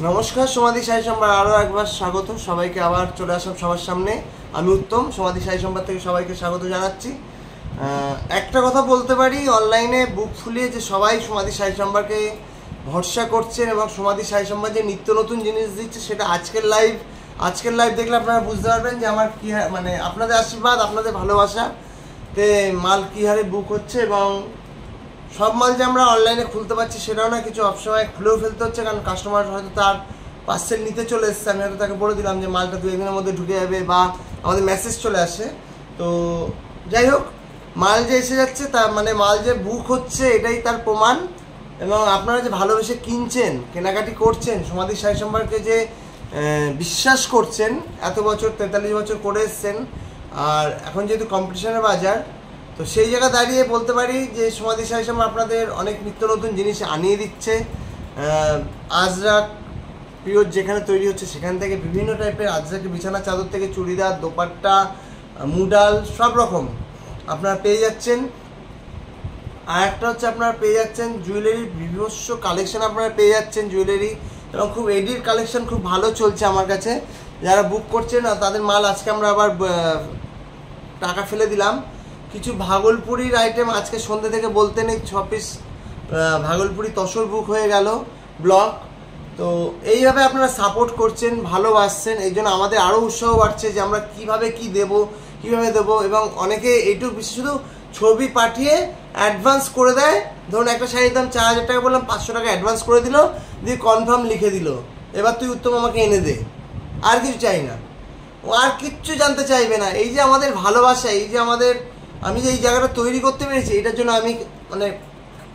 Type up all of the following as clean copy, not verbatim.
নমস্কার, সমাধি শাড়ি সম্ভার আরও একবার স্বাগত সবাইকে। আবার চলে আসলাম সবার সামনে। আমি উত্তম, সমাধি শাড়ি সম্ভার থেকে সবাইকে স্বাগত জানাচ্ছি। একটা কথা বলতে পারি, অনলাইনে বুক ফুলিয়ে যে সবাই সমাধি শাড়ি সম্ভারকে ভরসা করছেন এবং সমাধি শাড়ি সম্ভার যে নিত্য নতুন জিনিস দিচ্ছে, সেটা আজকের লাইভ দেখলে আপনারা বুঝতে পারবেন যে আমার কী মানে আপনাদের আশীর্বাদ, আপনাদের ভালোবাসাতে মাল কী হারে বুক হচ্ছে। এবং সব মাল যে আমরা অনলাইনে খুলতে পারছি সেটাও না, কিছু অপসময় খুলেও ফেলতে হচ্ছে, কারণ কাস্টমার হয়তো তার পার্সেল নিতে চলে এসছে, আমি হয়তো তাকে বলে দিলাম যে মালটা 2 দিনের মধ্যে ঢুকে যাবে, বা আমাদের মেসেজ চলে আসে। তো যাই হোক, মাল যে এসে যাচ্ছে তার মানে মাল যে বুক হচ্ছে এটাই তার প্রমাণ। এবং আপনারা যে ভালোবেসে কিনছেন, কেনাকাটি করছেন, সমাধি শাড়ি সম্ভারকে যে বিশ্বাস করছেন, এত বছর 43 বছর করে এসছেন, আর এখন যেহেতু কম্পিটিশনের বাজার, তো সেই জায়গা দাঁড়িয়ে বলতে পারি যে সমাধি শাড়ি সম্ভার আপনাদের অনেক নিত্য নতুন জিনিস আনিয়ে দিচ্ছে। আজরাক পিওর যেখানে তৈরি হচ্ছে সেখান থেকে বিভিন্ন টাইপের আজরাকের বিছানা চাদর থেকে চুড়িদার, দোপাট্টা, মুডাল সব রকম আপনারা পেয়ে যাচ্ছেন। আর একটা হচ্ছে আপনারা পেয়ে যাচ্ছেন জুয়েলারির বিভৎস কালেকশন, আপনারা পেয়ে যাচ্ছেন জুয়েলারি, এবং খুব এডির কালেকশন খুব ভালো চলছে আমার কাছে। যারা বুক করছেন তাদের মাল আজকে আমরা আবার টাকা ফেলে দিলাম। কিছু ভাগলপুরির আইটেম আজকে সন্ধ্যে থেকে বলতে নেই, 6 পিস ভাগলপুরি তসর বুক হয়ে গেল ব্লক। তো এইভাবে আপনারা সাপোর্ট করছেন, ভালোবাসছেন, এই জন্য আমাদের আরও উৎসাহ বাড়ছে যে আমরা কীভাবে দেবো। এবং অনেকে এইটুকু বিশেষ শুধু ছবি পাঠিয়ে অ্যাডভান্স করে দেয়। ধরুন একটা শাড়ির দাম 4000 টাকা, বললাম 500 টাকা অ্যাডভান্স করে দিল, দিয়ে কনফার্ম লিখে দিল, এবার তুই উত্তম আমাকে এনে দে। আর কিছু চাই না, ও আর কিচ্ছু জানতে চাইবে না। এই যে আমাদের ভালোবাসা, এই যে আমাদের, আমি যে এই জায়গাটা তৈরি করতে পেরেছি, এটার জন্য আমি মানে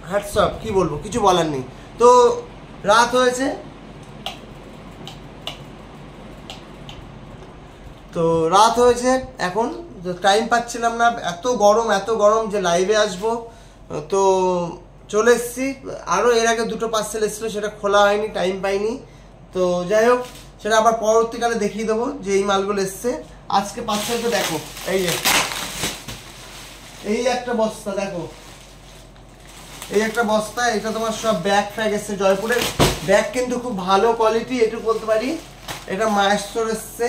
হ্যাটস অফ, কী বলবো, কিছু বলার নেই। তো রাত হয়েছে, এখন টাইম পাচ্ছিলাম না, এত গরম যে লাইভে আসবো। তো চলে এসেছি। আরও এর আগে 2টো পার্সেল এসেছিলো, সেটা খোলা হয়নি, টাইম পাইনি। তো যাই হোক, সেটা আবার পরবর্তীকালে দেখিয়ে দেবো যে এই মালগুলো এসছে। আজকে পার্সেলটা দেখো, এই একটা বস্তা, দেখো এই একটা বস্তা, এটা তোমার সব ব্যাগ ফ্যাগ এসছে। জয়পুরের ব্যাগ কিন্তু খুব ভালো কোয়ালিটি, এটুকু বলতে পারি। এটা মাহেশ্বর এসছে,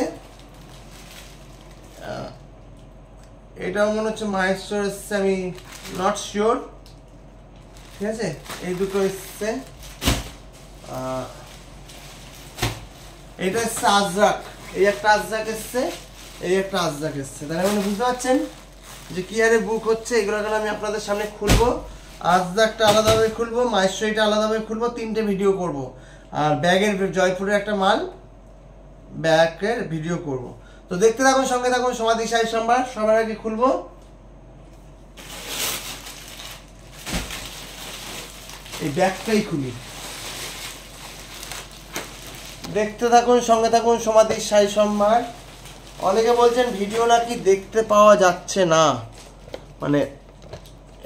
এটাও মনে হচ্ছে মাহেশ্বর এসছে, আমি নট শিওর। ঠিক আছে, এই দুটো এসছে। এটা এসছে আজরাক, এই একটা আজরাক এসছে, এই একটা আজরাক এসছে। তাহলে মানে বুঝতে পারছেন যে কি হারে বুক হচ্ছে। এগুলো আমি আপনাদের সামনে খুলবো, আজরাকটা আলাদাভাবে খুলবো, মাহেশ্বরীটা আলাদাভাবে খুলবো, 3টে ভিডিও করব। আর ব্যাগের, জয়পুরের একটা মাল, ব্যাগের ভিডিও করব। তো দেখতে থাকুন, সঙ্গে থাকুন, সমাধি শাড়ি সম্ভার। সবার আগে খুলবো এই ব্যাগটাই, খুলি, দেখতে থাকুন, সঙ্গে থাকুন, সমাধি শাড়ি সম্ভার। অনেকে বলছেন ভিডিও নাকি দেখতে পাওয়া যাচ্ছে না, মানে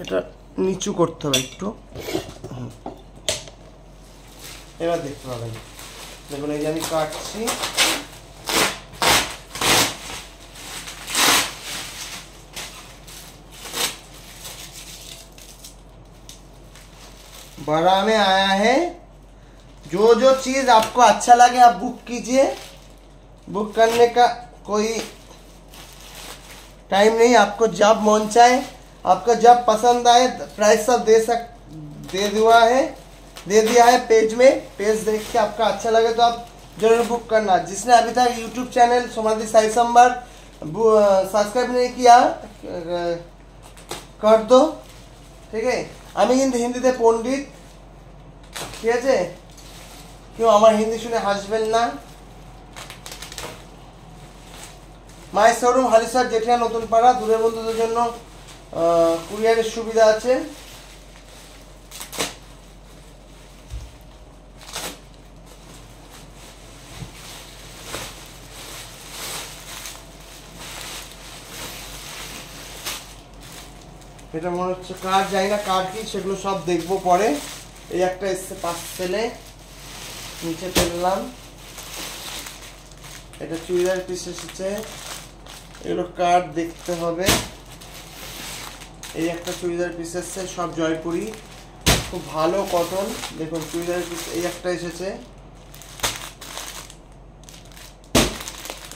এটা নিচু করতে হবে একটু, এবার দেখতে পাবেন। দেখুন এই যে আমি কাটছি, बड़ा में आया है। जो चीज़ आपको अच्छा लगे आप बुक कीजिए, बुक करने का कोई टाइम नहीं, आपको जब मन चाहे, आपको जब पसंद आए, प्राइस सब दे दिया है पेज में। पेज देख के आपका अच्छा लगे तो आप जरूर बुक करना। जिसने अभी तक यूट्यूब चैनल समाधि शाড়ি সম্ভার सब्सक्राइब नहीं किया कर दो, ठीक है। আমি কিন্তু হিন্দিতে পণ্ডিত, ঠিক আছে, কেউ আমার হিন্দি শুনে হাসবেন না। মাই শোরুম হালিশহর জেঠিয়া নতুন পাড়া। দূরের বন্ধুদের জন্য কুরিয়ারের সুবিধা আছে। এটা মনে হচ্ছে কার্ড, যাই না কার্ড কি, সেগুলো সব দেখবো পরে। এই একটা এসছে পার্সেলে, নিচে ফেললাম। এটা চুড়িদার পিস এসেছে, এগুলো কার্ড দেখতে হবে। এই একটা চুড়িদার পিস এসছে, সব জয়পুরি, খুব ভালো কটন। দেখুন চুড়িদার পিস এই একটা এসেছে,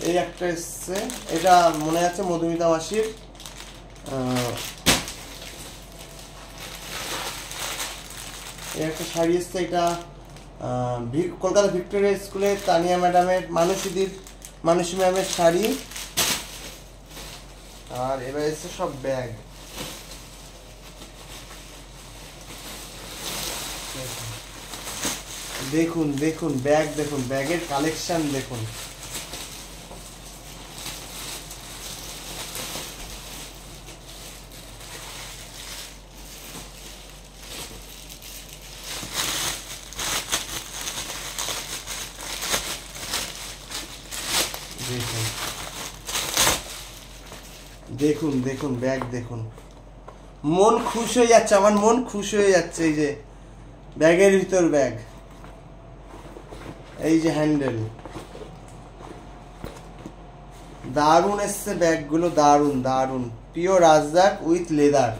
এই একটা এসছে, এটা মনে আছে মধুমিতা মাসির। এই একটা শাড়ি এসছে, এটা কলকাতা ভিক্টোরিয়া স্কুলে তানিয়া ম্যাডামের, মানসী ম্যামের শাড়ি। আর এবার এসছে সব ব্যাগ। দেখুন দেখুন ব্যাগ, দেখুন ব্যাগের কালেকশন দেখুন। দেখুন দেখুন ব্যাগ দেখুন, মন খুশ হয়ে যাচ্ছে, আমার মন খুশ হয়ে যাচ্ছে। এই যে ব্যাগের ভিতর ব্যাগ, এই যে হ্যান্ডেল, দারুণ এসছে ব্যাগগুলো, দারুণ দারুণ। পিওর রাজদাক উইথ লেদার।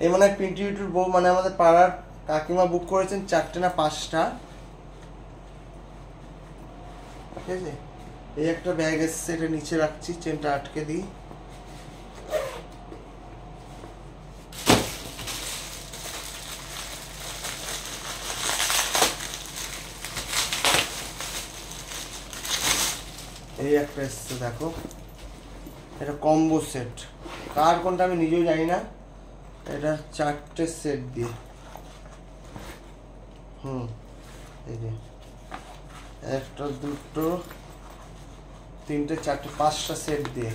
এই মানে পিন্টুর বউ, মানে আমাদের পাড়ার কাকিমা বুক করেছেন 4টে না 5টা, ঠিক আছে। এই একটা ব্যাগ এসছে, এটা নিচে রাখছি, চেনটা আটকে দিই। এই একটা এসছে দেখো, এটা কম্বো সেট, কার কোনটা আমি নিজেও জানি না। এটা 4টে সেট দিয়ে, এই যে 1টা 2টো 3টে 4টে 5টা সেট দিয়ে,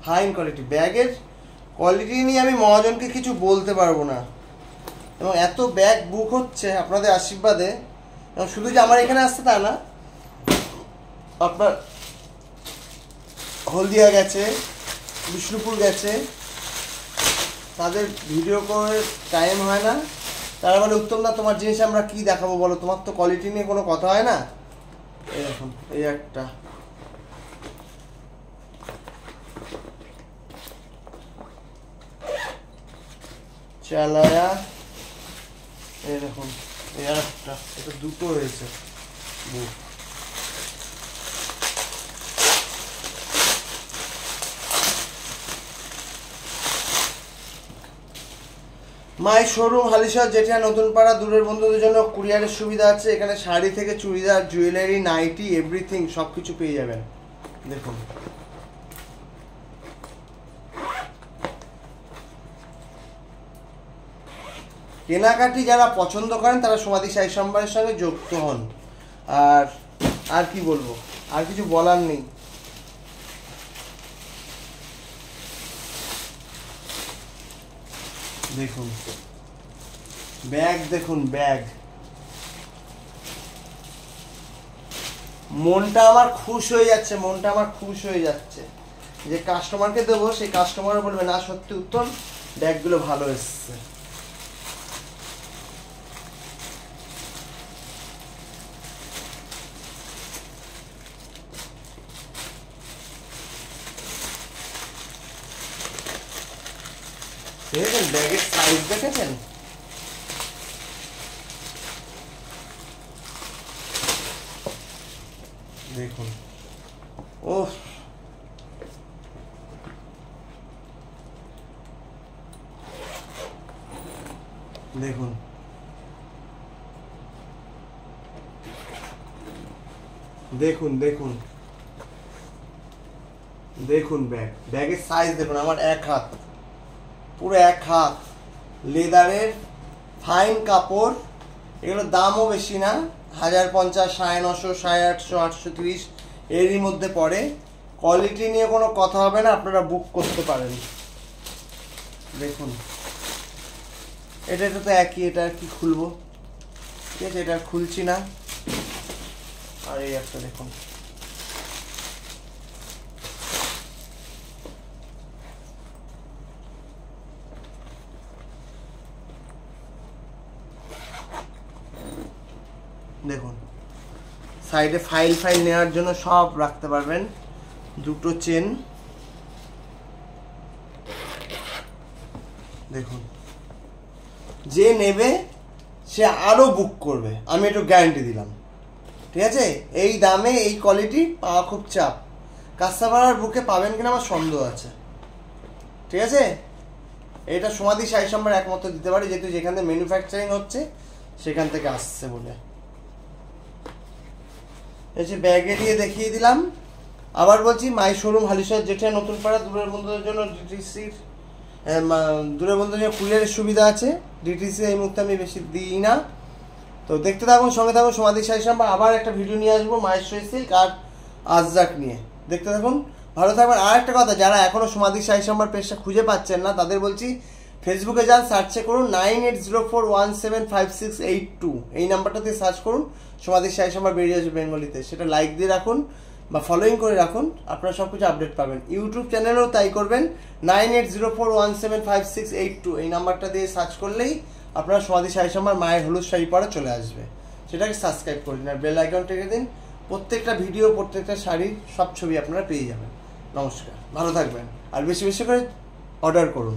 হাই কোয়ালিটি। ব্যাগের কোয়ালিটি নিয়ে আমি মহাজনকে কিছু বলতে পারবো না। এবং এত ব্যাগ বুক হচ্ছে আপনাদের আশীর্বাদে, এবং শুধু যে আমার এখানে আসছে তা না, আপনার হলদিয়া গেছে, বিষ্ণুপুর গেছে, তাদের ভিডিও করে টাইম হয় না। তারা বলে উত্তম দা তোমার জিনিস আমরা কি দেখাবো বলো, তোমার তো কোয়ালিটি নিয়ে কোনো কথা হয় না। এই দেখুন, এই একটা চালায়া, এই দেখুন এই একটা, এটা 2টো হয়েছে বুক। মাই শোরুম হালিশহর জেঠিয়া নতুন পাড়া। দূরের বন্ধুদের জন্য কুরিয়ারের সুবিধা আছে। এখানে শাড়ি থেকে চুড়িদার, জুয়েলারি, নাইটি, এভরিথিং সব কিছু পেয়ে যাবেন। দেখুন কেনাকাটি যারা পছন্দ করেন তারা সমাধি শাড়ি সম্ভারের সঙ্গে যুক্ত হন। আর কি বলবো, আর কিছু বলার নেই। দেখুন ব্যাগ, দেখুন ব্যাগ, মনটা আমার খুশ হয়ে যাচ্ছে, মনটা আমার খুশ হয়ে যাচ্ছে। যে কাস্টমারকে দেবো সেই কাস্টমারও বলবে না সত্যি উত্তম ব্যাগগুলো ভালো এসছে। দেখেছেন ব্যাগের সাইজ, দেখেছেন দেখুন, ও দেখুন দেখুন দেখুন দেখুন ব্যাগের সাইজ দেখুন, আমার 1 হাত, পুরো 1 হাত, লেদারের ফাইন কাপড়। এগুলোর দামও বেশি না, 1050, 950, 850, 830 এরই মধ্যে পড়ে। কোয়ালিটি নিয়ে কোনো কথা হবে না, আপনারা বুক করতে পারেন। দেখুন এটা তো একই, এটা আর কি খুলবো, ঠিক আছে, এটা খুলছি না। আর এই একটা দেখুন, দেখুন সাইডে ফাইল নেওয়ার জন্য সব রাখতে পারবেন। 2টো চেন, দেখুন যে নেবে সে আরো বুক করবে, আমি একটু গ্যারান্টি দিলাম। ঠিক আছে, এই দামে এই কোয়ালিটি পাওয়া খুব চাপ। কাস্টমার বুকে পাবেন কিনা আমার সন্দেহ আছে। ঠিক আছে, এটা সমাধি শাড়ি সম্ভার একমাত্র দিতে পারি, যেহেতু যেখান থেকে ম্যানুফ্যাকচারিং হচ্ছে সেখান থেকে আসছে বলে। এই যে ব্যাগে দিয়ে দেখিয়ে দিলাম। আবার বলছি, মাই শোরুম হালিশহর যেটা নতুন পাড়া, দূরের বন্ধুদের জন্য ডিটিসির দূরের বন্ধুদের জন্য কুরিয়ারের সুবিধা আছে। ডিটিসি এই মুহূর্তে আমি বেশি দিই না। তো দেখতে থাকুন, সঙ্গে থাকুন সমাধি শাড়ি সম্ভার। আবার একটা ভিডিও নিয়ে আসবো মাহেশ্বরী সিল্ক আর আজরাক নিয়ে, দেখতে থাকুন, ভালো থাকবেন। আর একটা কথা, যারা এখনও সমাধি শাড়ি সম্ভার পেজটা খুঁজে পাচ্ছেন না তাদের বলছি, ফেসবুকে যান, সার্চে করুন 9804175682, এই নাম্বারটাতে সার্চ করুন, সমাধি শাড়ি সম্ভার বেরিয়ে আসবে বেঙ্গলিতে। সেটা লাইক দিয়ে রাখুন বা ফলোইং করে রাখুন, আপনারা সব কিছু আপডেট পাবেন। ইউটিউব চ্যানেলেও তাই করবেন, 9804175682, এই নাম্বারটা দিয়ে সার্চ করলেই আপনারা সমাধি শাড়ি সম্ভার মায়ের হলুদ শাড়ি পরা চলে আসবে। সেটাকে সাবস্ক্রাইব করে দিন আর বেল আইকন টেকে দিন। প্রত্যেকটা ভিডিও, প্রত্যেকটা শাড়ির সব ছবি আপনারা পেয়ে যাবেন। নমস্কার, ভালো থাকবেন আর বেশি বেশি করে অর্ডার করুন।